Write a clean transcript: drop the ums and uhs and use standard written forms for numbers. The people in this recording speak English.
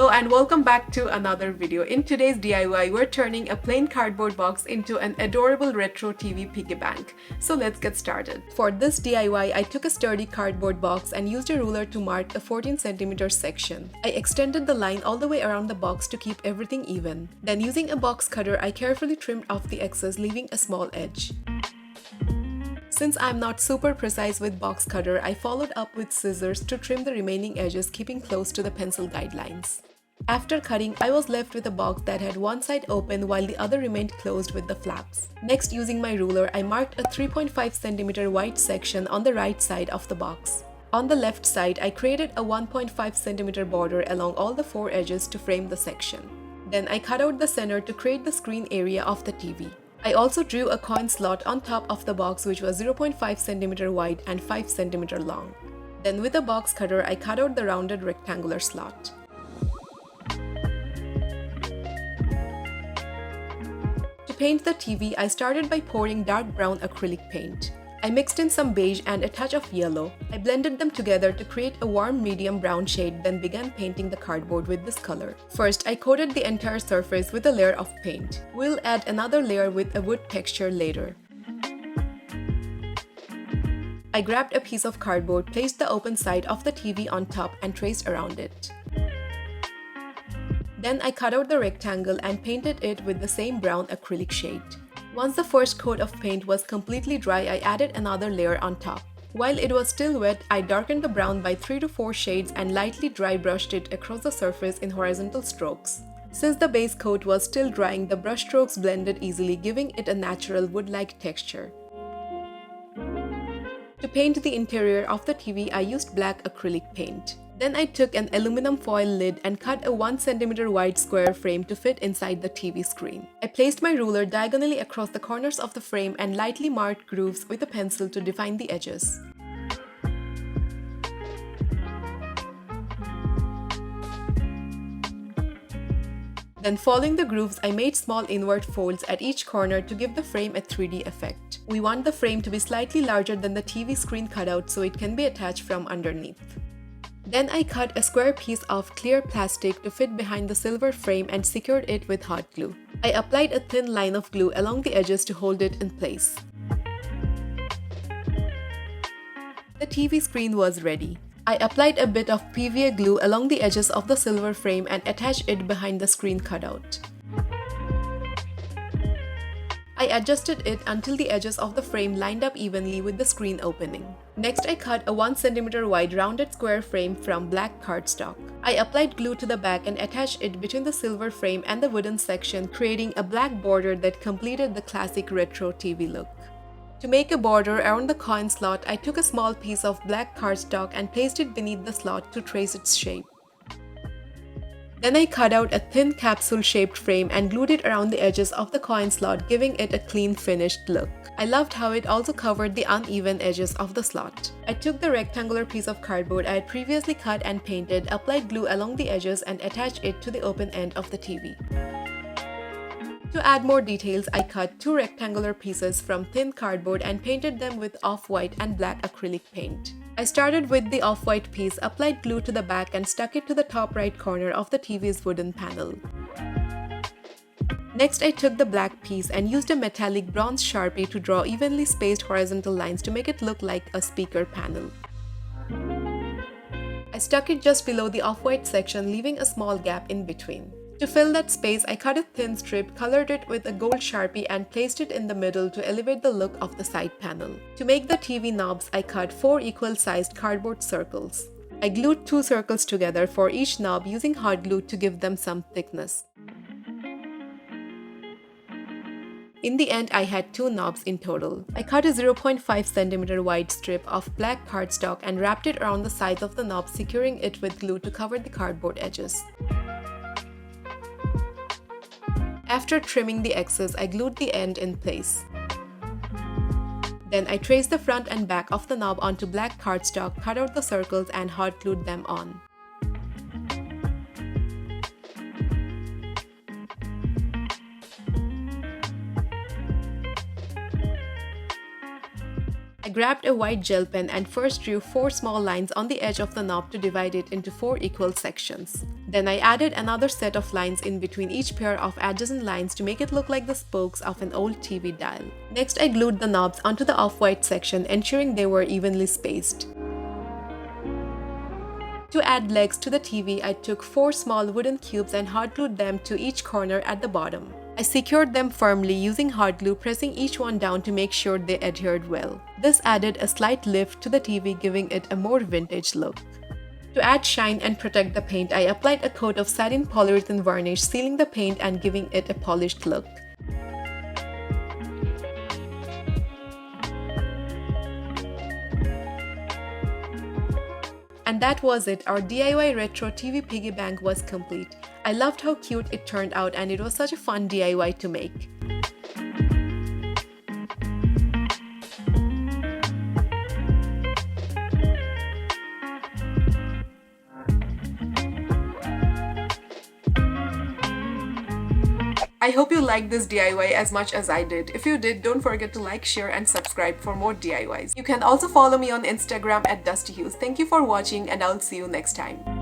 Hello and welcome back to another video. In today's DIY, we're turning a plain cardboard box into an adorable retro TV piggy bank. So let's get started. For this DIY, I took a sturdy cardboard box and used a ruler to mark a 14cm section. I extended the line all the way around the box to keep everything even. Then using a box cutter, I carefully trimmed off the excess, leaving a small edge. Since I'm not super precise with box cutter, I followed up with scissors to trim the remaining edges, keeping close to the pencil guidelines. After cutting, I was left with a box that had one side open while the other remained closed with the flaps. Next, using my ruler, I marked a 3.5cm wide section on the right side of the box. On the left side, I created a 1.5cm border along all the four edges to frame the section. Then I cut out the center to create the screen area of the TV. I also drew a coin slot on top of the box which was 0.5cm wide and 5cm long. Then with a box cutter, I cut out the rounded rectangular slot. To paint the TV, I started by pouring dark brown acrylic paint. I mixed in some beige and a touch of yellow. I blended them together to create a warm medium brown shade, then began painting the cardboard with this color. First, I coated the entire surface with a layer of paint. We'll add another layer with a wood texture later. I grabbed a piece of cardboard, placed the open side of the TV on top and traced around it. Then I cut out the rectangle and painted it with the same brown acrylic shade. Once the first coat of paint was completely dry, I added another layer on top. While it was still wet, I darkened the brown by 3 to 4 shades and lightly dry brushed it across the surface in horizontal strokes. Since the base coat was still drying, the brush strokes blended easily, giving it a natural wood-like texture. To paint the interior of the TV, I used black acrylic paint. Then I took an aluminum foil lid and cut a 1cm wide square frame to fit inside the TV screen. I placed my ruler diagonally across the corners of the frame and lightly marked grooves with a pencil to define the edges. Then following the grooves, I made small inward folds at each corner to give the frame a 3D effect. We want the frame to be slightly larger than the TV screen cutout so it can be attached from underneath. Then I cut a square piece of clear plastic to fit behind the silver frame and secured it with hot glue. I applied a thin line of glue along the edges to hold it in place. The TV screen was ready. I applied a bit of PVA glue along the edges of the silver frame and attached it behind the screen cutout. I adjusted it until the edges of the frame lined up evenly with the screen opening. Next, I cut a 1cm wide rounded square frame from black cardstock. I applied glue to the back and attached it between the silver frame and the wooden section, creating a black border that completed the classic retro TV look. To make a border around the coin slot, I took a small piece of black cardstock and placed it beneath the slot to trace its shape. Then I cut out a thin capsule-shaped frame and glued it around the edges of the coin slot, giving it a clean, finished look. I loved how it also covered the uneven edges of the slot. I took the rectangular piece of cardboard I had previously cut and painted, applied glue along the edges, and attached it to the open end of the TV. To add more details, I cut 2 rectangular pieces from thin cardboard and painted them with off-white and black acrylic paint. I started with the off-white piece, applied glue to the back and stuck it to the top right corner of the TV's wooden panel. Next, I took the black piece and used a metallic bronze Sharpie to draw evenly spaced horizontal lines to make it look like a speaker panel. I stuck it just below the off-white section, leaving a small gap in between. To fill that space, I cut a thin strip, colored it with a gold Sharpie and placed it in the middle to elevate the look of the side panel. To make the TV knobs, I cut 4 equal-sized cardboard circles. I glued 2 circles together for each knob using hot glue to give them some thickness. In the end, I had 2 knobs in total. I cut a 0.5cm wide strip of black cardstock and wrapped it around the sides of the knob, securing it with glue to cover the cardboard edges. After trimming the excess, I glued the end in place. Then I traced the front and back of the knob onto black cardstock, cut out the circles and hot glued them on. I grabbed a white gel pen and first drew 4 small lines on the edge of the knob to divide it into 4 equal sections. Then I added another set of lines in between each pair of adjacent lines to make it look like the spokes of an old TV dial. Next, I glued the knobs onto the off-white section, ensuring they were evenly spaced. To add legs to the TV, I took 4 small wooden cubes and hot glued them to each corner at the bottom. I secured them firmly using hot glue, pressing each one down to make sure they adhered well. This added a slight lift to the TV, giving it a more vintage look. To add shine and protect the paint, I applied a coat of satin polyurethane varnish, sealing the paint and giving it a polished look. And that was it. Our DIY retro TV piggy bank was complete. I loved how cute it turned out, and it was such a fun DIY to make. I hope you liked this DIY as much as I did. If you did, don't forget to like, share and subscribe for more DIYs. You can also follow me on Instagram at DustyHues. Thank you for watching and I'll see you next time.